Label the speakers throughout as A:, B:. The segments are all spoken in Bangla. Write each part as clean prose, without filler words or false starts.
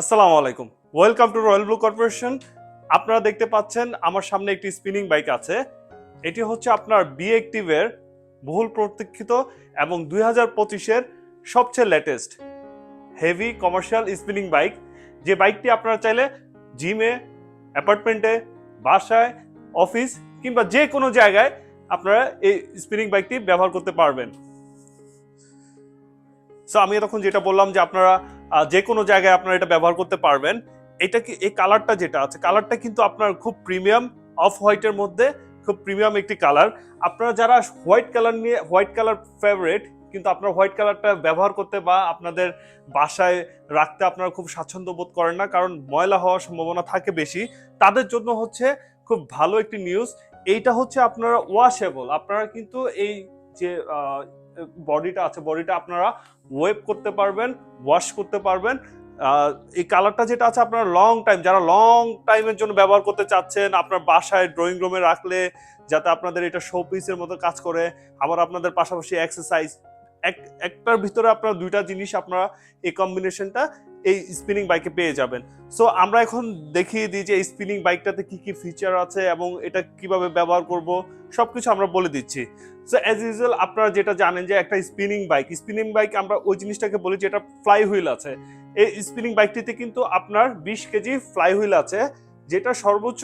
A: আসসালামু আলাইকুম, welcome to royal blue corporation. আপনারা দেখতে পাচ্ছেন আমার সামনে একটি স্পিনিং বাইক আছে। এটি হচ্ছে আপনার বি অ্যাক্টিভের বহুল প্রতীক্ষিত এবং 2025-এর সবচেয়ে latest heavy commercial spinning bike. যে বাইকটি আপনারা চাইলে জিমে, অ্যাপার্টমেন্টে, বাসায়, অফিস কিংবা যে কোনো জায়গায় আপনারা এই স্পিনিং বাইকটি ব্যবহার করতে পারবেন। সো আমি তখন যেটা বললাম যে আপনারা যে কোনো জায়গায় আপনারা এটা ব্যবহার করতে পারবেন। এটা কি এই কালারটা যেটা আছে, কালারটা কিন্তু আপনার খুব প্রিমিয়াম, অফ হোয়াইটের মধ্যে খুব প্রিমিয়াম একটি কালার। আপনারা যারা হোয়াইট কালার ফেভারিট, কিন্তু আপনার হোয়াইট কালারটা ব্যবহার করতে বা আপনাদের বাসায় রাখতে আপনারা খুব স্বাচ্ছন্দ্য বোধ করেন না, কারণ ময়লা হওয়ার সম্ভাবনা থাকে বেশি, তাদের জন্য হচ্ছে খুব ভালো একটি নিউজ। এইটা হচ্ছে আপনারা ওয়াশেবল। আপনারা কিন্তু এই যে বডিটা আছে, বডিটা আপনারা ওয়েব করতে পারবেন, ওয়াশ করতে পারবেন। এই কালারটা যেটা আছে আপনারা যারা লং টাইমের জন্য ব্যবহার করতে চাচ্ছেন, আপনার বাসায় ড্রয়িং রুমে রাখলে যাতে আপনাদের এটা শো পিসের মতো কাজ করে, আবার আপনাদের পাশাপাশি এক্সারসাইজ, একটার ভিতরে আপনারা দুইটা জিনিস আপনারা এই কম্বিনেশনটা এই স্পিনিং বাইকে পেয়ে যাবেন। সো আমরা এখন দেখিয়ে দিই যে এই স্পিনিং বাইকটাতে কি কি ফিচার আছে এবং এটা কিভাবে ব্যবহার করব, সবকিছু আমরা বলে দিচ্ছি। সো অ্যাজ ইউজুয়াল আপনারা যেটা জানেন যে একটা স্পিনিং বাইক আমরা ওই জিনিসটাকে বলি যেটা ফ্লাই হুইল আছে। এই স্পিনিং বাইকটিতে কিন্তু আপনার 20 কেজি ফ্লাই হুইল আছে, যেটা সর্বোচ্চ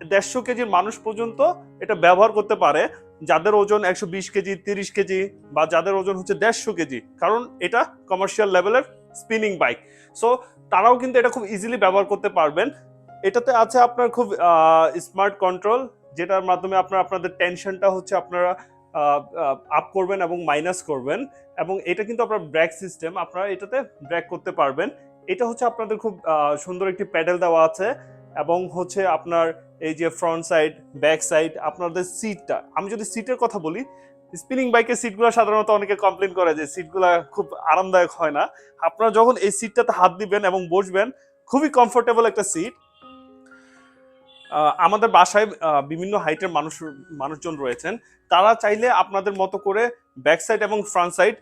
A: 150 কেজির মানুষ পর্যন্ত এটা ব্যবহার করতে পারে, যাদের ওজন 120 কেজি, 30 কেজি বা যাদের ওজন হচ্ছে 150 কেজি, কারণ এটা কমার্শিয়াল লেভেলের স্পিনিং বাইক। সো তারাও কিন্তু এটা খুব ইজিলি ব্যবহার করতে পারবেন। এটাতে আছে আপনার খুব স্মার্ট কন্ট্রোল, যেটার মাধ্যমে আপনাদের টেনশনটা হচ্ছে আপনারা আপ করবেন এবং মাইনাস করবেন, এবং এটা কিন্তু আপনার ব্রেক সিস্টেম, আপনারা এটাতে ব্রেক করতে পারবেন। এটা হচ্ছে আপনাদের খুব সুন্দর একটি প্যাডেল দেওয়া আছে, এবং হচ্ছে আপনার এই যে ফ্রন্ট সাইড, ব্যাক সাইড, আপনাদের সিটটা, আমি যদি সিটের কথা বলি, স্পিনিং বাইকের সিটগুলো সাধারণত অনেকে কমপ্লেন করে যে সিটগুলো খুব আরামদায়ক হয় না। আপনারা যখন এই সিটটাতে হাত দিবেন এবং বসবেন, খুবই কমফোর্টেবল একটা সিট। আমাদের বাসায় বিভিন্ন হাইটের মানুষজন রয়েছেন, তারা চাইলে আপনাদের মতো করে ব্যাক সাইড এবং ফ্রন্ট সাইড,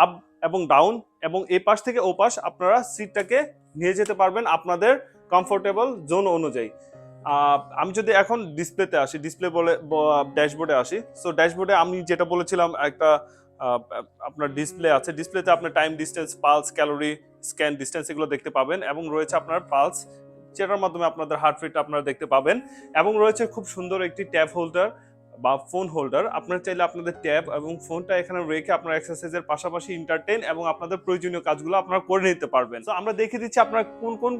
A: আপ এবং ডাউন এবং এই পাশ থেকে ও পাশ আপনারা সিটটাকে নিয়ে যেতে পারবেন আপনাদের কমফোর্টেবল জোন অনুযায়ী। আমি যদি এখন ড্যাশবোর্ডে আসি, সো ড্যাশবোর্ডে আমি যেটা বলেছিলাম, একটা আপনার ডিসপ্লে আছে। ডিসপ্লেতে আপনার time, distance, pulse, calorie, scan, distance এগুলো দেখতে পাবেন, এবং রয়েছে আপনার পালস, যেটার মাধ্যমে আপনাদের হার্ট রেট আপনারা দেখতে পাবেন, এবং রয়েছে খুব সুন্দর একটি ট্যাব হোল্ডার বা ফোন হোল্ডার। আপনারা চাইলে আপনাদের ট্যাব এবং ফোনটা এখানে রেখে আপনার এক্সারসাইজের পাশাপাশি এন্টারটেইন এবং আপনাদের প্রয়োজনীয় কাজগুলো আপনারা করে নিতে পারবেন। তো আমরা দেখে দিচ্ছি আপনারা কোন কোন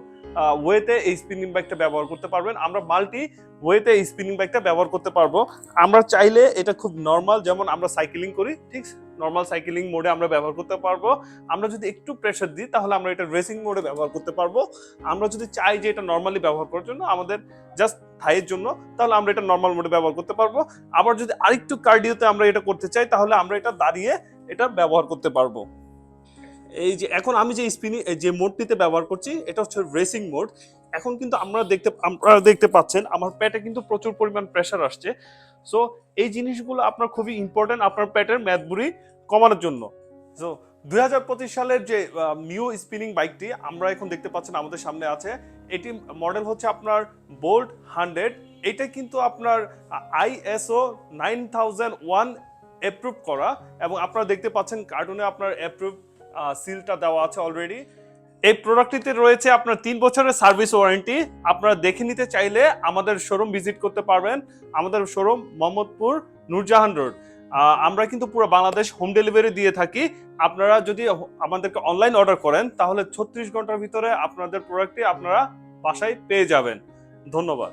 A: ওয়েতে এই স্পিনিং বাইকটা ব্যবহার করতে পারবেন। আমরা মাল্টি ওয়েতে এই স্পিনিং বাইকটা ব্যবহার করতে পারবো। আমরা চাইলে এটা খুব নর্মাল, যেমন আমরা সাইকেলিং করি, ঠিক নর্মাল সাইকেলিং মোডে আমরা ব্যবহার করতে পারবো। আমরা যদি একটু প্রেসার দিই তাহলে আমরা এটা রেসিং মোডে ব্যবহার করতে পারবো। আমরা যদি চাই যে এটা নর্মালি ব্যবহার করার জন্য, আমাদের জাস্ট থাইয়ের জন্য, তাহলে আমরা এটা নর্মাল মোডে ব্যবহার করতে পারবো। আবার যদি আরেকটু কার্ডিওতে আমরা এটা করতে চাই, তাহলে আমরা এটা দাঁড়িয়ে এটা ব্যবহার করতে পারবো। এই যে এখন আমি যে যে মোডটিতে ব্যবহার করছি, এটা হচ্ছে রেসিং মোড। এখন কিন্তু আপনারা দেখতে পাচ্ছেন আমার পেটে কিন্তু প্রচুর পরিমাণ প্রেসার আসছে। সো এই জিনিসগুলো আপনার খুবই ইম্পর্টেন্ট আপনার পেটের মেদবুরি কমানোর জন্য। সো 2025 সালের যে নিউ স্পিনিং বাইকটি আমরা এখন দেখতে পাচ্ছেন আমাদের সামনে আছে, এটি মডেল হচ্ছে আপনার বোল্ট 100। এটা কিন্তু আপনার ISO 9001 অ্যাপ্রুভ করা, এবং আপনারা দেখতে পাচ্ছেন কার্টুনে আপনার অ্যাপ্রুভ সিলটা দেওয়া আছে অলরেডি। এই প্রোডাক্টটিতে রয়েছে আপনার 3 বছরের সার্ভিস ওয়ারেন্টি। আপনারা দেখে নিতে চাইলে আমাদের শোরুম ভিজিট করতে পারবেন। আমাদের শোরুম মোহাম্মদপুর নূরজাহান রোড। আমরা কিন্তু পুরো বাংলাদেশ হোম ডেলিভারি দিয়ে থাকি। আপনারা যদি আমাদেরকে অনলাইন অর্ডার করেন, তাহলে 36 ঘন্টার ভিতরে আপনাদের প্রোডাক্টটি আপনারা বাসায় পেয়ে যাবেন। ধন্যবাদ।